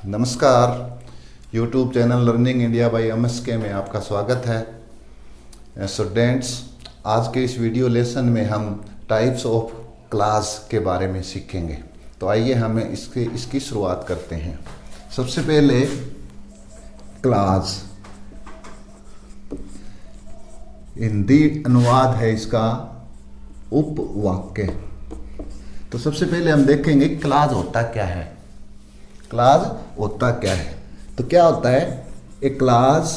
नमस्कार। YouTube channel learning India by MSK में आपका स्वागत है। स्टूडेंट्स, आज के इस वीडियो लेसन में हम टाइप्स ऑफ क्लास के बारे में सीखेंगे। तो आइए हमें इसकी शुरुआत करते हैं। सबसे पहले क्लास, हिंदी अनुवाद है इसका उपवाक्य। तो सबसे पहले हम देखेंगे क्लास होता क्या है। क्लास होता क्या है? तो क्या होता है? A class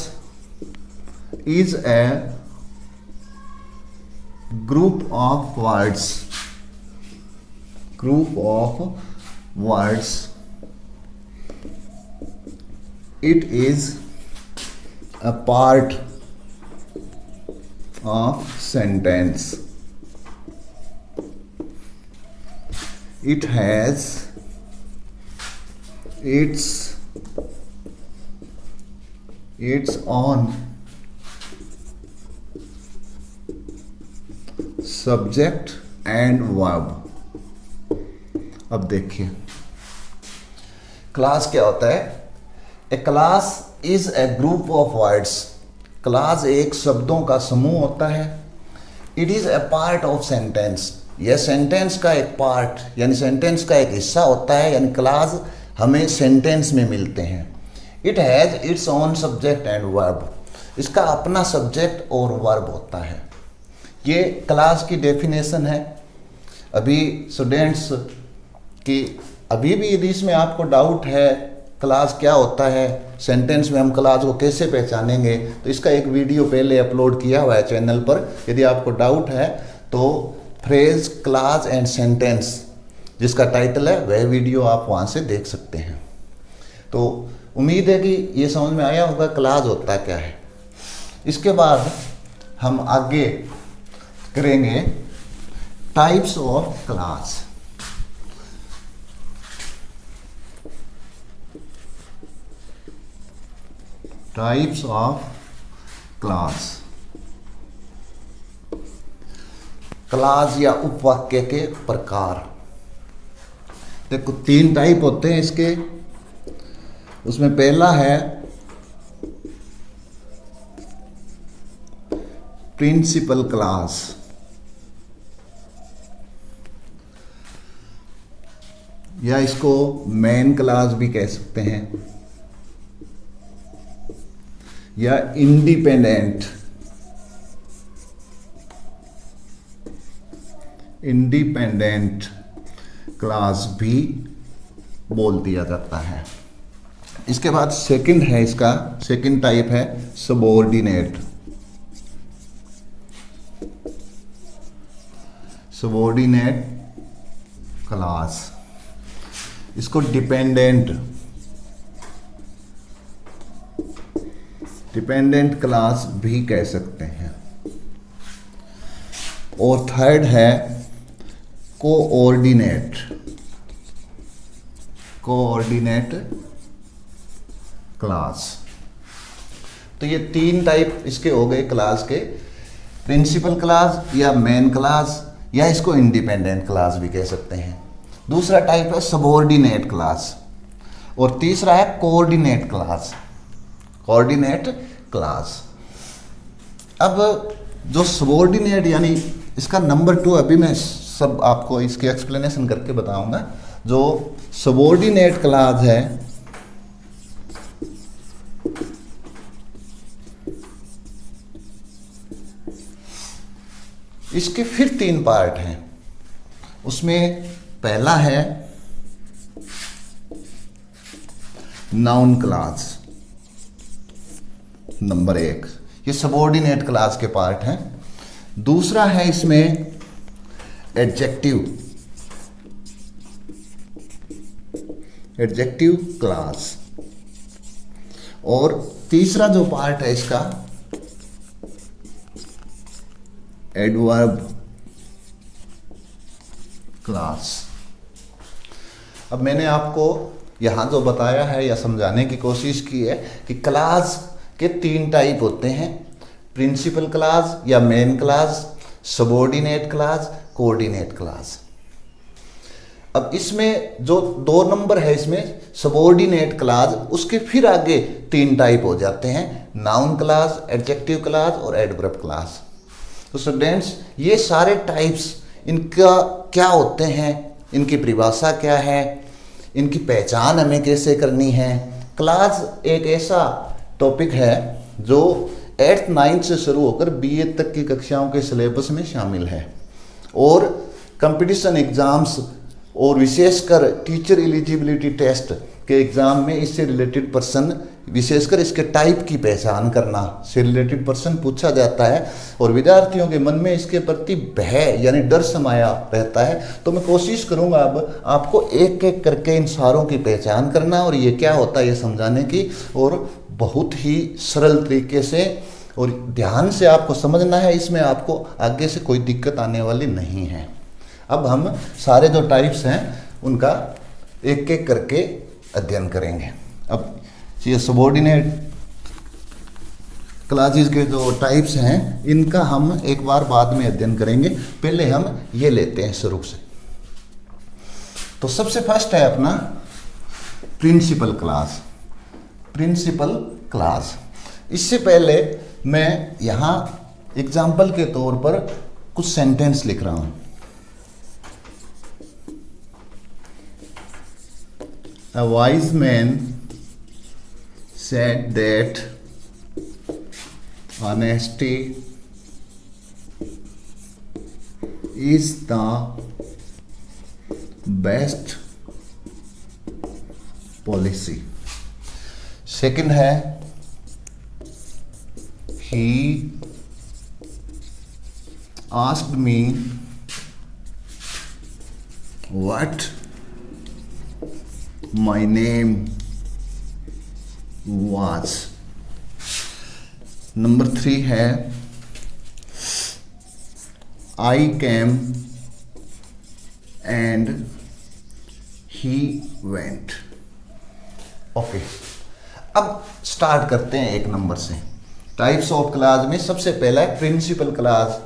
is a group of words. Group of words. It is a part of sentence. It has its own subject and verb। अब देखिए क्लास क्या होता है। A class is a group of words. Class एक शब्दों का समूह होता है। It is a part of sentence. यह सेंटेंस का एक पार्ट यानी सेंटेंस का एक हिस्सा होता है, यानी क्लास हमें सेंटेंस में मिलते हैं। It has its own subject and verb. इसका अपना सब्जेक्ट और वर्ब होता है। ये क्लास की डेफिनेशन है। अभी स्टूडेंट्स की अभी भी यदि इसमें आपको डाउट है क्लास क्या होता है, सेंटेंस में हम क्लास को कैसे पहचानेंगे, तो इसका एक वीडियो पहले अपलोड किया हुआ है चैनल पर। यदि आपको डाउट है तो फ्रेज, क्लास एंड सेंटेंस जिसका टाइटल है वह वीडियो आप वहाँ से देख सकते हैं। तो उम्मीद है कि ये समझ में आया होगा क्लास होता क्या है। इसके बाद हम आगे करेंगे types of class. Types of class. Class या उपवाक्य के प्रकार। देखो तीन टाइप होते हैं इसके। उसमें पहला है प्रिंसिपल क्लास, या इसको मेन क्लास भी कह सकते हैं, या इंडिपेंडेंट क्लास भी बोल दिया जाता है। इसके बाद सेकंड है, इसका सेकंड टाइप है सबऑर्डिनेट। Subordinate class. इसको डिपेंडेंट क्लास भी कह सकते हैं। और थर्ड है कोऑर्डिनेट क्लास। तो ये तीन टाइप इसके हो गए क्लास के। प्रिंसिपल क्लास या मेन क्लास, या इसको इंडिपेंडेंट क्लास भी कह सकते हैं। दूसरा टाइप है सबऑर्डिनेट क्लास, और तीसरा है कोऑर्डिनेट क्लास। अब जो सबऑर्डिनेट यानी इसका नंबर 2 अभी मैं सब आपको इसकी एक्सप्लेनेशन करके बताऊंगा। जो सबऑर्डिनेट क्लास है इसके फिर 3 पार्ट हैं। उसमें पहला है नाउन क्लास, नंबर 1। ये सबऑर्डिनेट क्लास के पार्ट हैं। दूसरा है इसमें एडजेक्टिव क्लास, और तीसरा जो पार्ट है इसका एडवर्ब क्लास। अब मैंने आपको यहां जो बताया है या समझाने की कोशिश की है कि क्लास के 3 टाइप होते हैं। प्रिंसिपल क्लास या main class, subordinate class, coordinate class. अब इसमें जो 2 नंबर है इसमें सबऑर्डिनेट क्लास, उसके फिर आगे 3 टाइप हो जाते हैं, नाउन क्लास, एडजेक्टिव क्लास और एडवर्ब क्लास। तो स्टूडेंट्स ये सारे टाइप्स इनका क्या होते हैं, इनकी परिभाषा क्या है, इनकी पहचान हमें कैसे करनी है। क्लास एक ऐसा टॉपिक है जो 8th 9th से शुरू होकर BA तक की कक्षाओं के सिलेबस में शामिल है और कंपटीशन एग्जाम्स और विशेषकर टीचर एलिजिबिलिटी टेस्ट के एग्जाम में इससे रिलेटेड पर्सन, विशेषकर इसके टाइप की पहचान करना से रिलेटेड पर्सन पूछा जाता है और विद्यार्थियों के मन में इसके प्रति भय यानी डर समाया रहता है। तो मैं कोशिश करूंगा अब आपको एक एक करके इन सारों की पहचान करना और ये क्या होता है ये समझाने की, और बहुत ही सरल तरीके से और ध्यान से आपको समझना है। इसमें आपको आगे से कोई दिक्कत आने वाली नहीं है। अब हम सारे जो टाइप्स हैं उनका एक एक करके अध्ययन करेंगे। अब ये सबऑर्डिनेट क्लासेस के जो टाइप्स हैं इनका हम एक बार बाद में अध्ययन करेंगे, पहले हम ये लेते हैं शुरू से। तो सबसे फर्स्ट है अपना प्रिंसिपल क्लास। प्रिंसिपल क्लास, इससे पहले मैं यहाँ एग्जाम्पल के तौर पर कुछ सेंटेंस लिख रहा हूँ। A wise man said that honesty is the best policy. Second है, he asked me what my name was. Number 3 है, I came and he went. Okay, अब स्टार्ट करते हैं 1 नंबर से। टाइप्स ऑफ क्लास में सबसे पहला है principal class,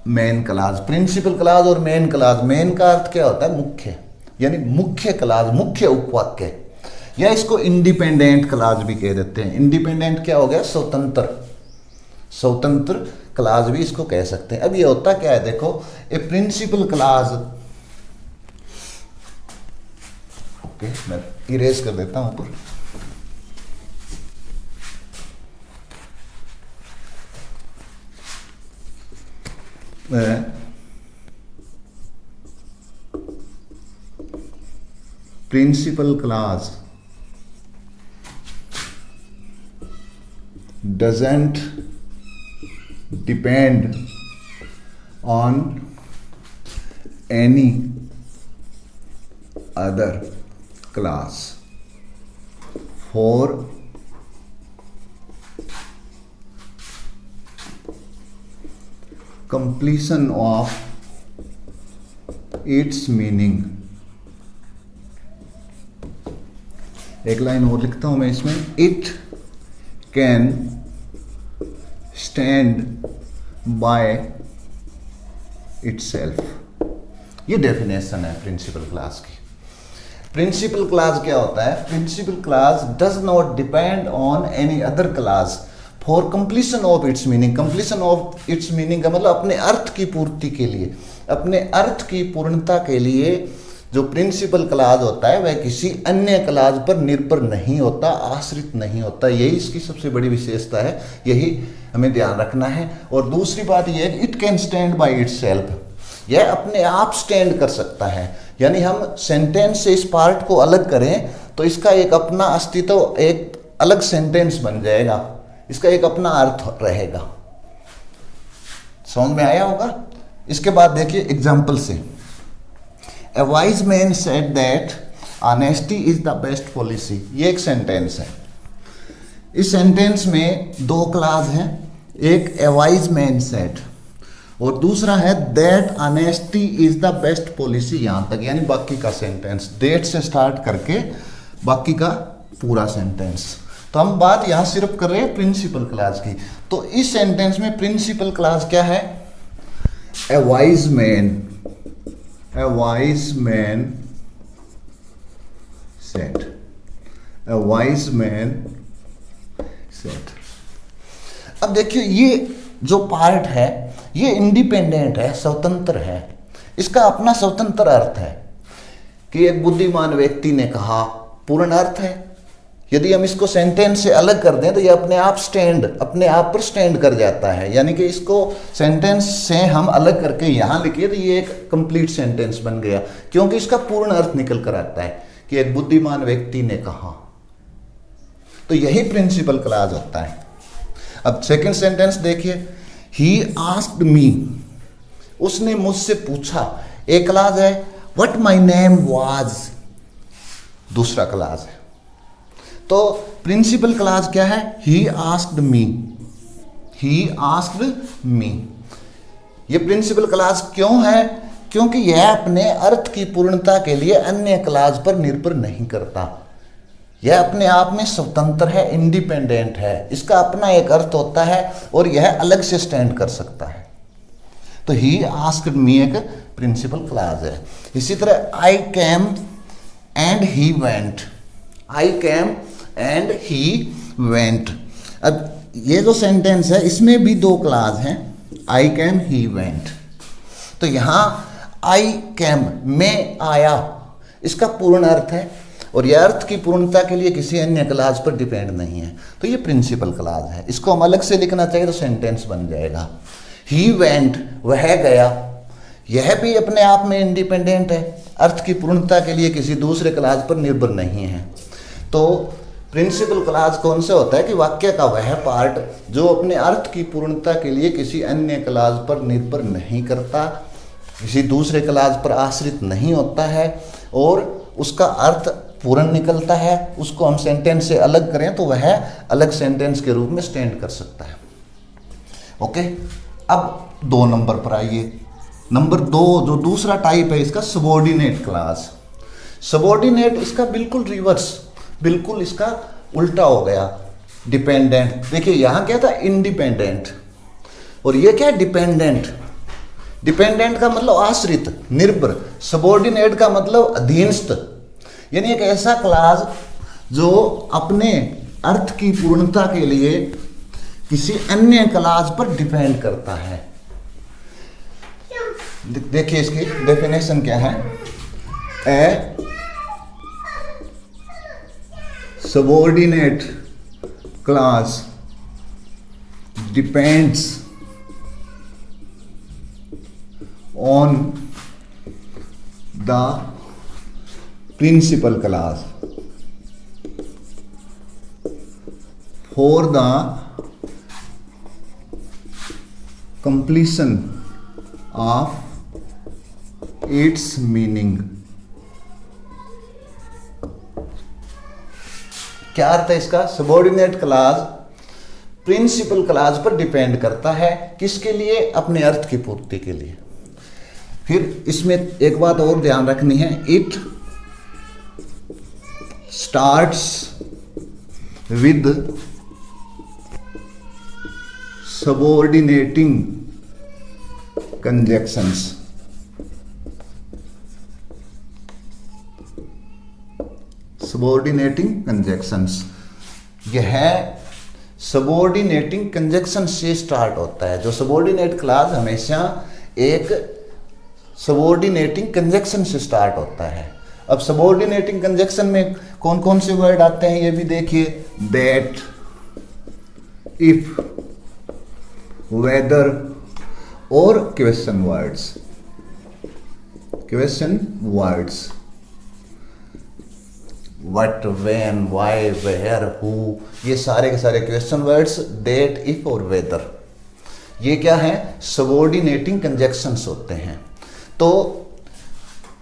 main class. Principal class और मेन क्लास, मेन का अर्थ क्या होता है? मुख्य, यानी मुख्य क्लास, मुख्य उपवाक्य, या इसको इंडिपेंडेंट क्लास भी कह देते हैं। इंडिपेंडेंट क्या हो गया? स्वतंत्र, स्वतंत्र क्लास भी इसको कह सकते हैं। अब ये होता क्या है, देखो, ए प्रिंसिपल क्लास, ओके मैं इरेज कर देता हूं ऊपर। Principal class doesn't depend on any other class for completion of its meaning। एक लाइन और लिखता हूं मैं इसमें, it can stand by itself. ये डेफिनेशन है प्रिंसिपल क्लास की। प्रिंसिपल क्लास क्या होता है? Principal class does not depend on any other class for completion of its meaning. Completion of its meaning का मतलब अपने अर्थ की पूर्ति के लिए, अपने अर्थ की पूर्णता के लिए जो प्रिंसिपल क्लास होता है वह किसी अन्य क्लास पर निर्भर नहीं होता, आश्रित नहीं होता। यही इसकी सबसे बड़ी विशेषता है, यही हमें ध्यान रखना है। और दूसरी बात यह है, it can stand by itself, यह अपने आप स्टैंड कर सकता है। यानी हम सेंटेंस से इस पार्ट को अलग करें तो इसका एक अपना अस्तित्व, एक अलग सेंटेंस बन जाएगा, इसका एक अपना अर्थ रहेगा। समझ में आया होगा? इसके बाद देखिए एग्जाम्पल से, A wise man said that honesty is the best policy। ये एक सेंटेंस है। इस सेंटेंस में 2 क्लास हैं, एक a wise man said और दूसरा है that honesty is the best policy। यहां तक, यानी बाकी का सेंटेंस, that से स्टार्ट करके बाकी का पूरा सेंटेंस। तो हम बात यहां सिर्फ कर रहे हैं प्रिंसिपल क्लास की। तो इस सेंटेंस में प्रिंसिपल क्लास क्या है? A wise man A wise man said. A wise man said. अब देखिए ये जो पार्ट है ये इंडिपेंडेंट है, स्वतंत्र है, इसका अपना स्वतंत्र अर्थ है कि एक बुद्धिमान व्यक्ति ने कहा, पूर्ण अर्थ है। यदि हम इसको सेंटेंस से अलग कर दें तो ये अपने आप पर स्टैंड कर जाता है, यानी कि इसको सेंटेंस से हम अलग करके यहाँ लिखिए तो ये एक कंप्लीट सेंटेंस बन गया, क्योंकि इसका पूर्ण अर्थ निकल कर आता है कि एक बुद्धिमान व्यक्ति ने कहा। तो यही प्रिंसिपल क्लॉज होता है। अब सेकंड सेंटेंस देखिए, ही आस्क्ड मी, उसने मुझसे पूछा। एक क्लॉज है व्हाट माय नेम वाज, दूसरा क्लॉज है। तो प्रिंसिपल क्लॉज क्या है? He asked me, he asked me. ये प्रिंसिपल क्लॉज क्यों है? क्योंकि यह अपने अर्थ की पूर्णता के लिए अन्य क्लॉज पर निर्भर नहीं करता। यह अपने आप में स्वतंत्र है, इंडिपेंडेंट है, इसका अपना एक अर्थ होता है और यह अलग से स्टैंड कर सकता है। तो ही आस्क्ड मी एक प्रिंसिपल क्लॉज है। इसी तरह I came and he went, I came and he went. अब ये जो सेंटेंस है इसमें भी दो क्लॉज हैं, आई केम, ही वेंट। तो यहाँ आई केम, मैं आया, इसका पूर्ण अर्थ है और यह अर्थ की पूर्णता के लिए किसी अन्य क्लॉज पर डिपेंड नहीं है। तो ये प्रिंसिपल क्लॉज है। इसको हम अलग से लिखना चाहिए तो सेंटेंस बन जाएगा, ही वेंट, वह गया। यह भी अपने आप में इंडिपेंडेंट है, अर्थ की पूर्णता के लिए किसी दूसरे क्लॉज पर निर्भर नहीं है। तो प्रिंसिपल क्लॉज कौन से होता है कि वाक्य का वह पार्ट जो अपने अर्थ की पूर्णता के लिए किसी अन्य क्लॉज पर निर्भर नहीं करता, किसी दूसरे क्लॉज पर आश्रित नहीं होता है और उसका अर्थ पूर्ण निकलता है। उसको हम सेंटेंस से अलग करें तो वह अलग सेंटेंस के रूप में स्टैंड कर सकता है। ओके, अब 2 नंबर पर आइए। नंबर 2 जो दूसरा टाइप है इसका, सबऑर्डिनेट क्लॉज। सबऑर्डिनेट इसका बिल्कुल रिवर्स, बिल्कुल इसका उल्टा हो गया। डिपेंडेंट, देखिए यहां क्या था, इंडिपेंडेंट, और ये क्या, डिपेंडेंट। डिपेंडेंट का मतलब आश्रित, निर्भर। सबऑर्डिनेट का मतलब अधीनस्थ, यानी एक ऐसा क्लॉज जो अपने अर्थ की पूर्णता के लिए किसी अन्य क्लॉज पर डिपेंड करता है। देखिए इसकी डेफिनेशन क्या है, ए subordinate clause depends on the principal clause for the completion of its meaning। क्या अर्थ है इसका? सबऑर्डिनेट क्लॉज प्रिंसिपल क्लॉज पर डिपेंड करता है, किसके लिए? अपने अर्थ की पूर्ति के लिए। फिर इसमें एक बात और ध्यान रखनी है, it starts with subordinating conjunctions. Subordinating conjunctions, यह सबऑर्डिनेटिंग कंजक्शन से स्टार्ट होता है। जो सबऑर्डिनेट क्लॉज हमेशा एक सबऑर्डिनेटिंग कंजक्शन से स्टार्ट होता है। अब सबऑर्डिनेटिंग कंजक्शन में कौन कौन से वर्ड आते हैं ये भी देखिए, दैट, इफ, वेदर और question words. Question words what, when, why, where, who, ये सारे के सारे क्वेश्चन वर्ड्स, डेट, इफ और वेदर, ये क्या है? सबऑर्डिनेटिंग कंजक्शंस होते हैं। तो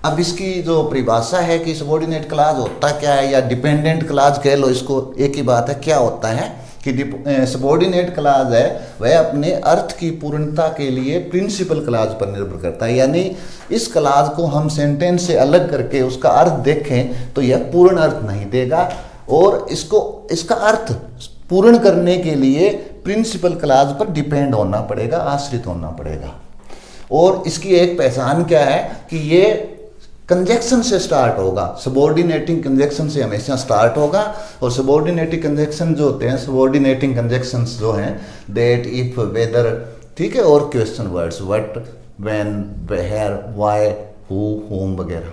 अब इसकी जो परिभाषा है कि सबऑर्डिनेट क्लॉज होता क्या है, या डिपेंडेंट क्लॉज कह लो इसको, एक ही बात है। क्या होता है कि सबऑर्डिनेट क्लॉज है वह अपने अर्थ की पूर्णता के लिए प्रिंसिपल क्लॉज पर निर्भर करता है। यानी इस क्लॉज को हम सेंटेंस से अलग करके उसका अर्थ देखें तो यह पूर्ण अर्थ नहीं देगा, और इसका अर्थ पूर्ण करने के लिए प्रिंसिपल क्लॉज पर डिपेंड होना पड़ेगा, आश्रित होना पड़ेगा। और इसकी एक पहचान क्या है कि ये कंजक्शन से स्टार्ट होगा, सबऑर्डिनेटिंग कंजक्शन से हमेशा स्टार्ट होगा। और सबऑर्डिनेटिंग कंजक्शन जो होते हैं, सबऑर्डिनेटिंग कंजक्शंस जो हैं, दैट, इफ, वेदर, ठीक है, और question words, what, when, where, why, who, whom वगैरह।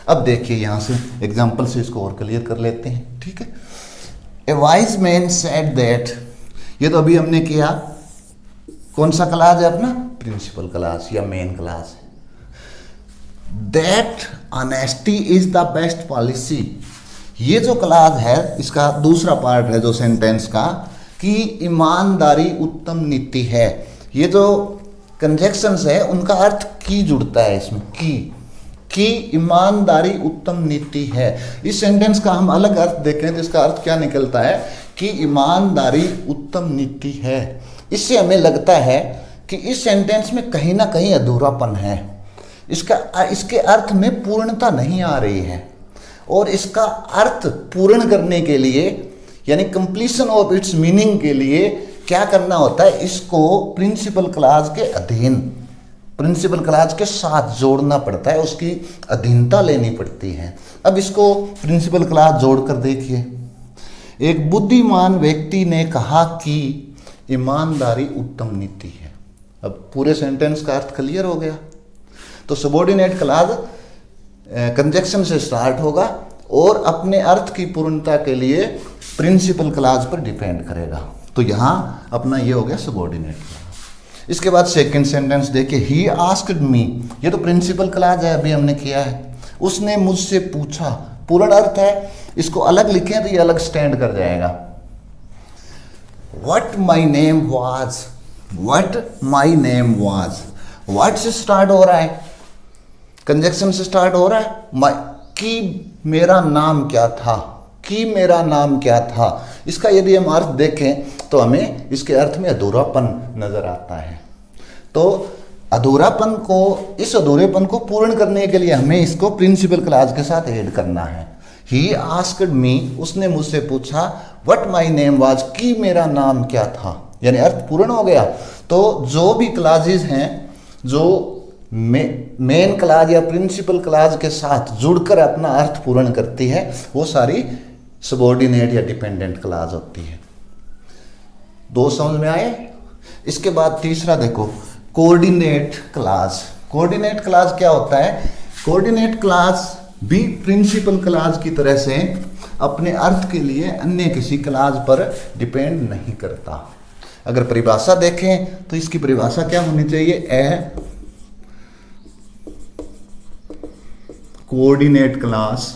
अब देखिए यहाँ से एग्जाम्पल से इसको और क्लियर कर लेते हैं, ठीक है। ए वाइज मैन सेड दैट, ये तो अभी हमने किया, कौन सा क्लास है अपना, प्रिंसिपल क्लास या मेन क्लास है। That honesty is the best policy, ये जो क्लास है इसका दूसरा पार्ट है जो सेंटेंस का, कि ईमानदारी उत्तम नीति है। ये जो कंजक्शंस है उनका अर्थ की जुड़ता है इसमें, की ईमानदारी उत्तम नीति है। इस सेंटेंस का हम अलग अर्थ देखें तो इसका अर्थ क्या निकलता है कि ईमानदारी उत्तम नीति है। इससे हमें लगता है कि इस सेंटेंस में कहीं ना कहीं अधूरापन है, इसके अर्थ में पूर्णता नहीं आ रही है, और इसका अर्थ पूर्ण करने के लिए यानी कंप्लीशन ऑफ इट्स मीनिंग के लिए क्या करना होता है, इसको प्रिंसिपल क्लास के अधीन, प्रिंसिपल क्लास के साथ जोड़ना पड़ता है, उसकी अधीनता लेनी पड़ती है। अब इसको प्रिंसिपल क्लास जोड़कर देखिए। एक बुद्धिमान व्यक्ति ने कहा कि ईमानदारी उत्तम नीति है। अब पूरे सेंटेंस का अर्थ क्लियर हो गया। तो सबऑर्डिनेट क्लास कंजक्शन से स्टार्ट होगा और अपने अर्थ की पूर्णता के लिए प्रिंसिपल क्लास पर डिपेंड करेगा। तो यहाँ अपना ये हो गया सबऑर्डिनेट क्लास। इसके बाद सेकंड सेंटेंस देखिए, ही आस्क्ड मी, ये तो प्रिंसिपल क्लास है, अभी हमने किया है। उसने मुझसे पूछा, पूर्ण अर्थ है, इसको अलग लिखें तो ये अलग स्टैंड कर जाएगा। What my name was, what my name was, what से स्टार्ट हो रहा है, कंजक्शन से स्टार्ट हो रहा है, कि मेरा नाम क्या था, कि मेरा नाम क्या था। इसका यदि हम अर्थ देखें तो हमें इसके अर्थ में अधूरापन नजर आता है। तो अधूरापन को, इस अधूरेपन को पूर्ण करने के लिए हमें इसको प्रिंसिपल क्लास के साथ ऐड करना है। ही आस्क्ड मी, उसने मुझसे पूछा, व्हाट माई नेम वाज, कि मेरा नाम क्या था, यानी अर्थ पूर्ण हो गया। तो जो भी क्लासेस हैं जो मेन क्लास या प्रिंसिपल क्लास के साथ जुड़कर अपना अर्थ पूर्ण करती है, वो सारी सबऑर्डिनेट या डिपेंडेंट क्लास होती है। दो समझ में आए। इसके बाद तीसरा देखो, कोऑर्डिनेट क्लास। कोऑर्डिनेट क्लास क्या होता है, कोऑर्डिनेट क्लास भी प्रिंसिपल क्लास की तरह से अपने अर्थ के लिए अन्य किसी क्लास पर डिपेंड नहीं करता। अगर परिभाषा देखें तो इसकी परिभाषा क्या होनी चाहिए, a coordinate class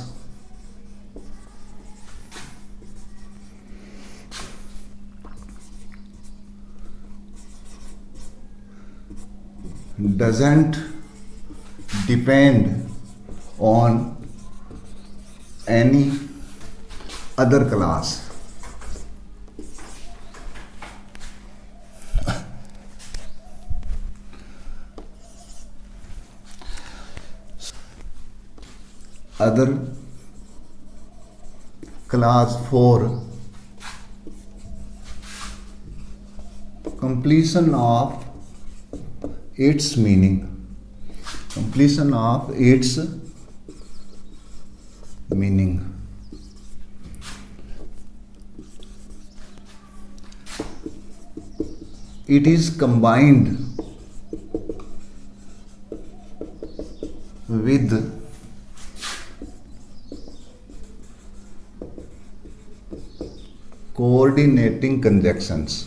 doesn't depend on any other class. Other class for completion of its meaning, completion of its meaning. It is combined with coordinating conjunctions.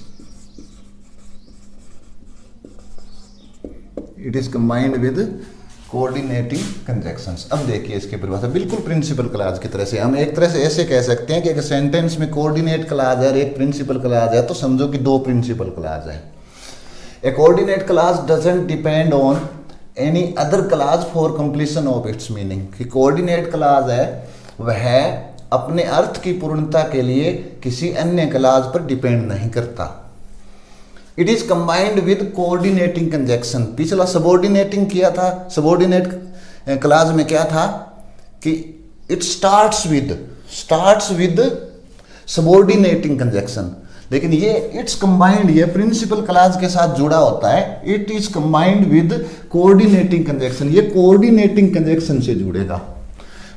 It is combined with coordinating conjunctions. अब देखिए इसकी परिभाषा बिल्कुल principal class की तरह से, हम एक तरह से ऐसे कह सकते हैं कि अगर सेंटेंस में कोऑर्डिनेट क्लास है और एक प्रिंसिपल क्लास है तो समझो कि दो प्रिंसिपल क्लास है। A coordinate class doesn't depend on any other class for completion of its meaning. कि कोऑर्डिनेट क्लास है वह अपने अर्थ की पूर्णता के लिए किसी अन्य क्लास पर डिपेंड नहीं करता। It is combined with coordinating conjunction. पिछला सबऑर्डिनेटिंग किया था, सबऑर्डिनेट क्लास में क्या था कि it starts with subordinating conjunction, लेकिन ये इट्स कंबाइंड, ये प्रिंसिपल क्लॉज के साथ जुड़ा होता है। It is combined with coordinating conjunction, ये कोऑर्डिनेटिंग कंजक्शन से जुड़ेगा।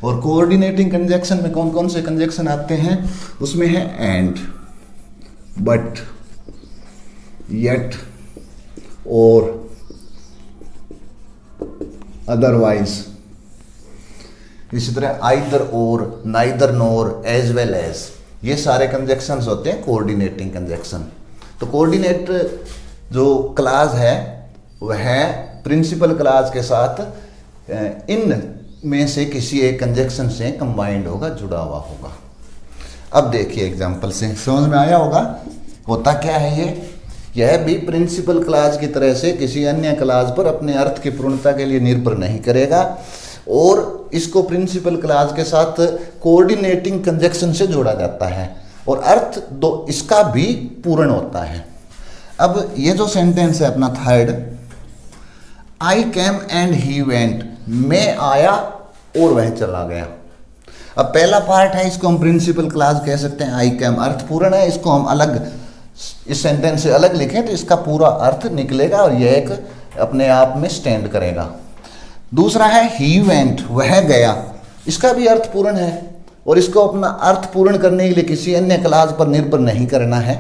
और कोऑर्डिनेटिंग कंजक्शन में कौन कौन से कंजक्शन आते हैं, उसमें है एंड, बट, येट, और, अदरवाइज। इसी तरह आइदर और, नाइदर नोर, एज वेल एज, ये सारे कंजक्शंस होते हैं कोऑर्डिनेटिंग कंजक्शन। तो कोऑर्डिनेट जो क्लॉज है वह प्रिंसिपल क्लॉज के साथ इन में से किसी एक कंजक्शन से कंबाइंड होगा, जुड़ा हुआ होगा। अब देखिए एग्जांपल से समझ में आया होगा होता क्या है ये। यह भी प्रिंसिपल क्लॉज की तरह से किसी अन्य क्लॉज पर अपने अर्थ की पूर्णता के लिए निर्भर नहीं करेगा, और इसको प्रिंसिपल क्लॉज के साथ कोऑर्डिनेटिंग कंजक्शन से जोड़ा जाता है, और अर्थ दो इसका भी पूर्ण होता है। अब ये जो सेंटेंस है अपना third, I came and he went, मैं आया और वह चला गया। अब पहला पार्ट है, इसको हम प्रिंसिपल क्लॉज कह सकते हैं, आई केम अर्थ पूर्ण है, इसको हम अलग इस सेंटेंस से अलग लिखें तो इसका पूरा अर्थ निकलेगा और यह एक अपने आप में स्टैंड करेगा। दूसरा है ही वेंट, वह गया, इसका भी अर्थ पूर्ण है, और इसको अपना अर्थ पूर्ण करने के लिए किसी अन्य क्लॉज पर निर्भर नहीं करना है,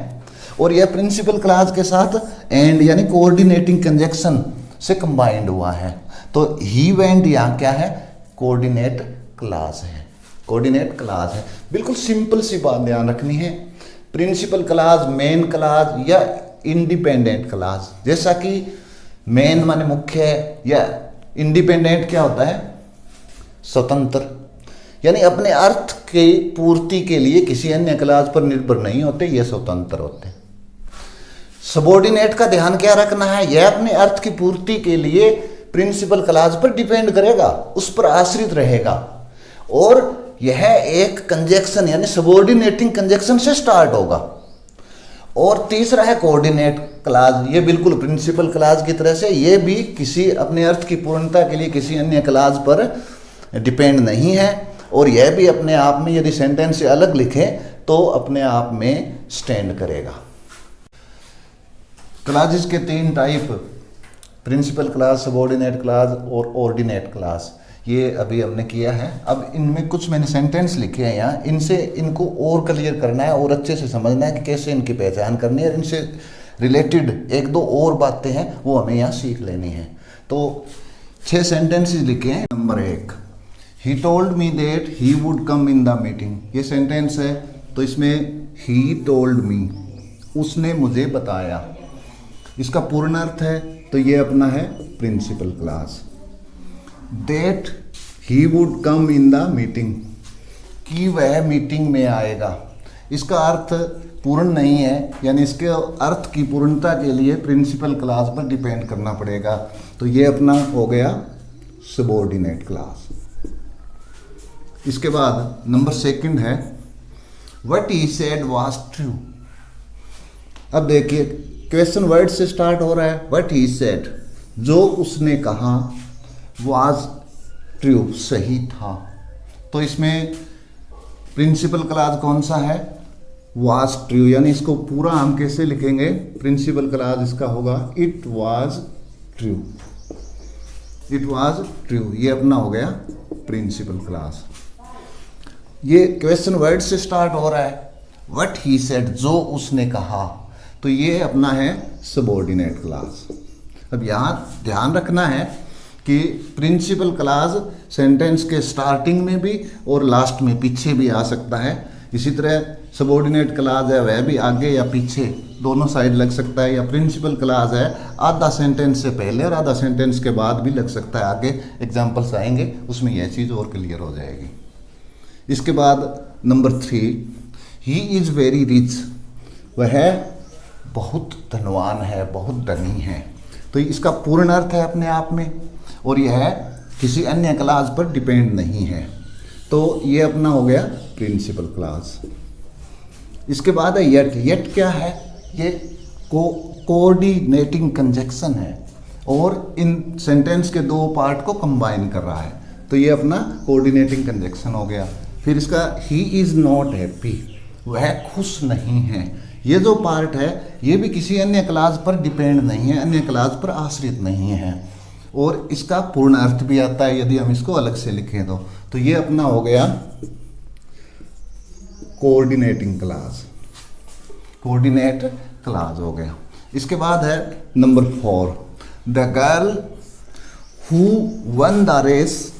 और यह प्रिंसिपल क्लॉज के साथ एंड यानी कोऑर्डिनेटिंग कंजक्शन से कंबाइंड हुआ है। तो ही वेंट यहाँ क्या है, कोऑर्डिनेट क्लॉज है, कोऑर्डिनेट क्लॉज है। बिल्कुल सिंपल सी बात ध्यान रखनी है, प्रिंसिपल क्लॉज, मेन क्लॉज या इंडिपेंडेंट क्लॉज। जैसा कि मेन माने मुख्य है, या इंडिपेंडेंट क्या होता है, स्वतंत्र, यानी अपने अर्थ की पूर्ति के लिए किसी अन्य क्लॉज पर निर्भर नहीं होते, ये स्वतंत्र होते हैं। सबऑर्डिनेट का ध्यान क्या रखना है, यह अपने अर्थ की पूर्ति के लिए प्रिंसिपल क्लॉज पर डिपेंड करेगा, उस पर आश्रित रहेगा, और यह एक कंजक्शन यानी सबऑर्डिनेटिंग कंजक्शन से स्टार्ट होगा। और तीसरा है कोऑर्डिनेट क्लॉज, ये बिल्कुल प्रिंसिपल क्लॉज की तरह से ये भी किसी अपने अर्थ की पूर्णता के लिए किसी अन्य क्लॉज पर डिपेंड नहीं है, और यह भी अपने आप में यदि सेंटेंस से अलग लिखे तो अपने आप में स्टैंड करेगा। क्लॉजेस के तीन type, principal clause, subordinate clause और ऑर्डिनेट क्लॉज, ये अभी हमने किया है। अब इनमें कुछ मैंने सेंटेंस लिखे हैं यहाँ, इनसे इनको और क्लियर करना है और अच्छे से समझना है कि कैसे इनकी पहचान करनी है, और इनसे रिलेटेड एक दो और बातें हैं वो हमें यहाँ सीख लेनी है। तो 6 सेंटेंसेस लिखे हैं। Number 1, he told me that he would come in the meeting, ये सेंटेंस है, तो इसमें ही टोल्ड मी, उसने मुझे बताया, इसका पूर्ण अर्थ है तो ये अपना है principal clause. That he would come in the meeting, कि वह मीटिंग में आएगा, इसका अर्थ पूर्ण नहीं है, यानी इसके अर्थ की पूर्णता के लिए प्रिंसिपल क्लॉज पर डिपेंड करना पड़ेगा, तो ये अपना हो गया सबऑर्डिनेट क्लॉज। इसके बाद नंबर 2 है what he said was true. अब देखिए क्वेश्चन वर्ड से स्टार्ट हो रहा है, व्हाट ही सेड, जो उसने कहा, वाज ट्रू, सही था, तो इसमें प्रिंसिपल क्लॉज कौन सा है, वाज ट्रू, यानी इसको पूरा हम कैसे लिखेंगे, प्रिंसिपल क्लॉज इसका होगा it was true, it was true, ये अपना हो गया प्रिंसिपल क्लॉज। ये क्वेश्चन वर्ड से स्टार्ट हो रहा है, व्हाट ही सेड, जो उसने कहा, तो ये अपना है सबऑर्डिनेट क्लॉज। अब यहाँ ध्यान रखना है कि प्रिंसिपल क्लॉज सेंटेंस के स्टार्टिंग में भी और लास्ट में, पीछे भी आ सकता है। इसी तरह सबऑर्डिनेट क्लॉज है वह भी आगे या पीछे दोनों साइड लग सकता है, या प्रिंसिपल क्लॉज है आधा सेंटेंस से पहले और आधा सेंटेंस के बाद भी लग सकता है। आगे एग्जांपल्स आएंगे उसमें यह चीज़ और क्लियर हो जाएगी। इसके बाद number 3, he is very rich, वह बहुत धनवान है, बहुत धनी है, तो इसका पूर्ण अर्थ है अपने आप में, और यह किसी अन्य क्लॉज पर डिपेंड नहीं है, तो ये अपना हो गया प्रिंसिपल क्लॉज। इसके बाद है येट, येट क्या है, ये कोऑर्डिनेटिंग कंजक्शन है और इन सेंटेंस के 2 पार्ट को कंबाइन कर रहा है, तो ये अपना कोऑर्डिनेटिंग कंजक्शन हो गया। फिर इसका ही इज़ नॉट हैप्पी, वह खुश नहीं है, ये जो पार्ट है ये भी किसी अन्य क्लास पर डिपेंड नहीं है, अन्य क्लास पर आश्रित नहीं है, और इसका पूर्ण अर्थ भी आता है यदि हम इसको अलग से लिखें तो ये अपना हो गया कोऑर्डिनेटिंग क्लास, कोऑर्डिनेट क्लास हो गया। इसके बाद है number 4, the girl who won the race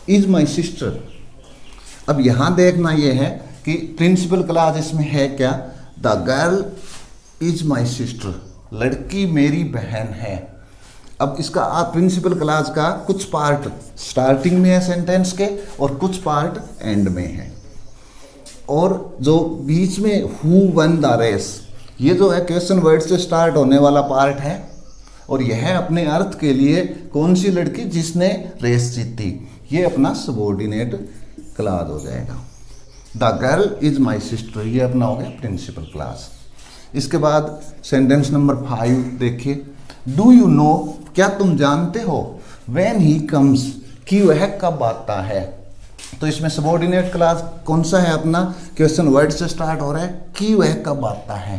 is my sister. अब यहां देखना यह है कि प्रिंसिपल क्लास इसमें है क्या, the girl is my sister, लड़की मेरी बहन है। अब इसका प्रिंसिपल क्लास का कुछ पार्ट स्टार्टिंग में है सेंटेंस के और कुछ पार्ट एंड में है, और जो बीच में हु वन द रेस, ये जो है क्वेश्चन वर्ड से स्टार्ट होने वाला पार्ट है, और यह अपने अर्थ के लिए कौन सी लड़की जिसने रेस जीती, ये अपना सबऑर्डिनेट क्लास हो जाएगा। The girl is my sister, ये अपना हो गया प्रिंसिपल क्लास। इसके बाद सेंटेंस नंबर 5 देखिए, डू यू नो, क्या तुम जानते हो, व्हेन ही कम्स, कि वह कब आता है। तो इसमें सबऑर्डिनेट क्लास कौन सा है अपना, क्वेश्चन वर्ड से स्टार्ट हो रहा है, कि वह कब आता है,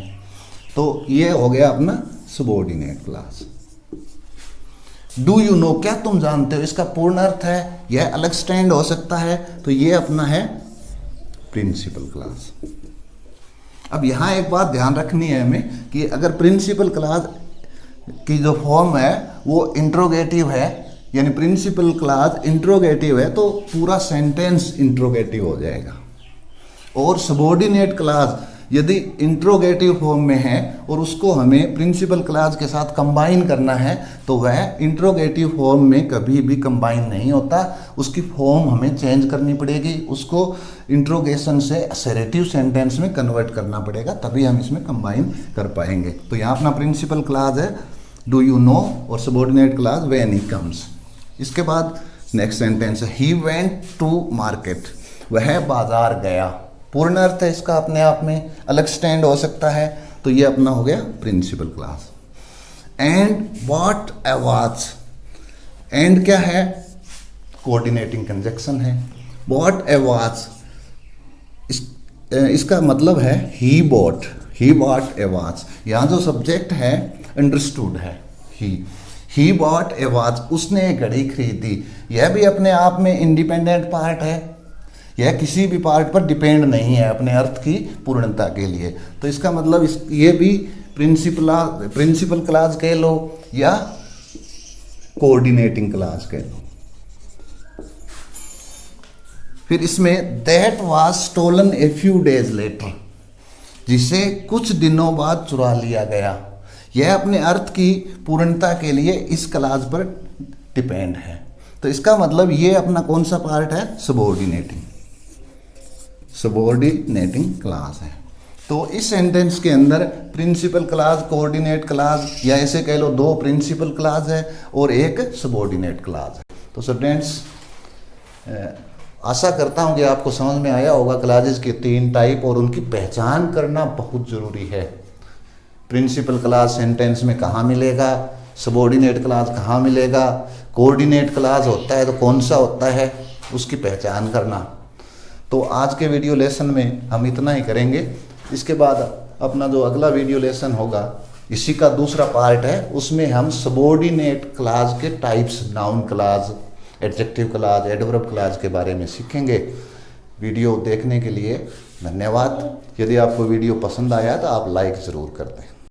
तो ये हो गया अपना subordinate class. Do you know, क्या तुम जानते हो, इसका पूर्ण अर्थ है यह अलग स्टैंड हो सकता है, तो ये अपना है प्रिंसिपल क्लास। अब यहां एक बात ध्यान रखनी है हमें कि अगर प्रिंसिपल क्लास की जो फॉर्म है वो इंट्रोगेटिव है, यानी प्रिंसिपल क्लास इंट्रोगेटिव है, तो पूरा सेंटेंस इंट्रोगेटिव हो जाएगा। और सबऑर्डिनेट क्लास यदि इंट्रोगेटिव फॉर्म में है और उसको हमें प्रिंसिपल क्लास के साथ कंबाइन करना है, तो वह इंट्रोगेटिव फॉर्म में कभी भी कंबाइन नहीं होता, उसकी फॉर्म हमें चेंज करनी पड़ेगी, उसको इंट्रोगेशन से असर्टिव सेंटेंस में कन्वर्ट करना पड़ेगा, तभी हम इसमें कंबाइन कर पाएंगे। तो यहाँ अपना प्रिंसिपल क्लास है डू यू नो, और subordinate class when he comes. इसके बाद नेक्स्ट सेंटेंस है ही वेंट टू मार्केट, वह बाजार गया। पूर्ण अर्थ है इसका अपने आप में अलग स्टैंड हो सकता है, तो ये अपना हो गया principal class. And what a watch, and क्या है, कोऑर्डिनेटिंग कंजक्शन है। व्हाट ए वॉच, इसका मतलब है ही बॉट ए वॉच। यहाँ जो सब्जेक्ट है अंडरस्टूड है ही बॉट ए वॉच, उसने एक घड़ी खरीदी। यह भी अपने आप में इंडिपेंडेंट पार्ट है, यह किसी भी पार्ट पर डिपेंड नहीं है अपने अर्थ की पूर्णता के लिए। तो इसका मतलब ये भी प्रिंसिपल क्लास कह लो या कोऑर्डिनेटिंग क्लास कह लो। फिर इसमें that was stolen a few days later, जिसे कुछ दिनों बाद चुरा लिया गया। यह अपने अर्थ की पूर्णता के लिए इस क्लास पर डिपेंड है। तो इसका मतलब ये अपना कौन सा पार्ट है, सबऑर्डिनेटिंग क्लास है। तो इस सेंटेंस के अंदर प्रिंसिपल क्लास, कोऑर्डिनेट क्लास, या ऐसे कह लो 2 प्रिंसिपल क्लास है और एक सबऑर्डिनेट क्लास है। तो स्टूडेंट्स, आशा करता हूँ कि आपको समझ में आया होगा क्लासेस के 3 टाइप, और उनकी पहचान करना बहुत ज़रूरी है। प्रिंसिपल क्लास सेंटेंस में कहाँ मिलेगा, सबऑर्डिनेट क्लास कहाँ मिलेगा, कोऑर्डिनेट क्लास होता है तो कौन सा होता है, उसकी पहचान करना। तो आज के वीडियो लेसन में हम इतना ही करेंगे। इसके बाद अपना जो अगला वीडियो लेसन होगा इसी का दूसरा पार्ट है, उसमें हम सबऑर्डिनेट क्लास के types, noun class, adjective class, adverb class के बारे में सीखेंगे। वीडियो देखने के लिए धन्यवाद। यदि आपको वीडियो पसंद आया तो आप लाइक ज़रूर कर दें।